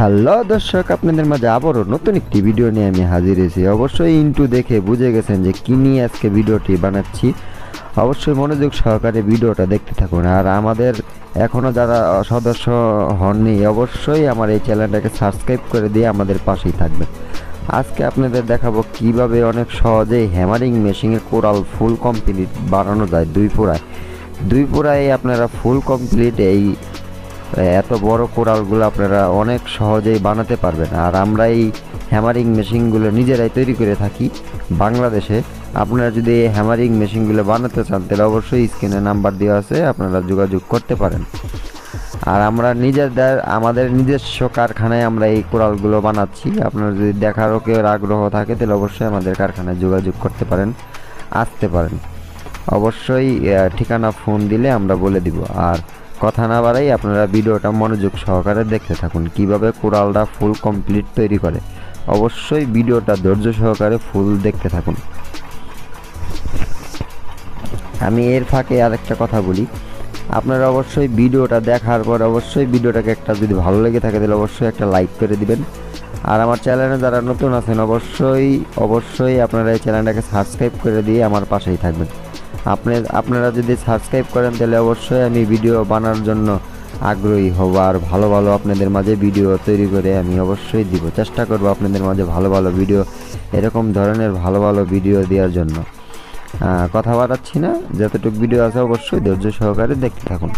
Hello দর্শক, আপনাদের মাঝে আবারও নতুন একটি ভিডিও নিয়ে আমি হাজির হয়েছি। অবশ্যই ইন্টু দেখে বুঝে গেছেন যে কী নিয়ে আজকে ভিডিওটি বানাচ্ছি। অবশ্যই মনোযোগ সহকারে ভিডিওটা দেখতে থাকুন। আর আমাদের এখনও যারা সদস্য হননি, অবশ্যই আমার এই চ্যানেলটাকে সাবস্ক্রাইব করে দিয়ে আমাদের পাশেই থাকবেন। আজকে আপনাদের দেখাবো কিভাবে অনেক সহজেই হ্যামারিং মেশিনের কোরাল ফুল কমপ্লিট বানানো যায়। দুই পুরায় আপনারা ফুল কমপ্লিট এই এত বড় কোরালগুলো আপনারা অনেক সহজেই বানাতে পারবেন। আর আমরা এই হ্যামারিং মেশিনগুলো নিজেরাই তৈরি করে থাকি বাংলাদেশে। আপনারা যদি এই হ্যামারিং মেশিনগুলো বানাতে চান তাহলে অবশ্যই স্ক্রিনে নাম্বার দেওয়া আছে, আপনারা যোগাযোগ করতে পারেন। আর আমরা আমাদের নিজস্ব কারখানায় আমরা এই কোরালগুলো বানাচ্ছি। আপনারা যদি দেখারও কেউ আগ্রহ থাকে তাহলে অবশ্যই আমাদের কারখানায় যোগাযোগ করতে পারেন, আসতে পারেন। অবশ্যই ঠিকানা ফোন দিলে আমরা বলে দিব। আর কথা না বাড়াই আপনারা ভিডিওটা মনোযোগ সহকারে দেখতে থাকুন কিভাবে কোরালটা ফুল কমপ্লিট তৈরি করে। অবশ্যই ভিডিওটা ধৈর্য সহকারে ফুল দেখতে থাকুন। আমি এর ফাঁকে আরেকটা কথা বলি, আপনারা অবশ্যই ভিডিওটা দেখার পর অবশ্যই ভিডিওটাকে একটা যদি ভালো লেগে থাকে তাহলে অবশ্যই একটা লাইক করে দিবেন। আর আমার চ্যানেলে যারা নতুন আছেন অবশ্যই আপনারা এই চ্যানেলটাকে সাবস্ক্রাইব করে দিয়ে আমার পাশেই থাকবেন। আপনারা যদি সাবস্ক্রাইব করেন তাহলে অবশ্যই আমি ভিডিও বানানোর জন্য আগ্রহী হব। আর ভালো ভালো আপনাদের মাঝে ভিডিও তৈরি করে আমি অবশ্যই দিব, চেষ্টা করব আপনাদের মাঝে ভালো ভালো ভিডিও, এরকম ধরনের ভালো ভালো ভিডিও দেওয়ার জন্য। কথা বাড়াচ্ছি না, যতটুকু ভিডিও আছে অবশ্যই ধৈর্য সহকারে দেখতে থাকুন।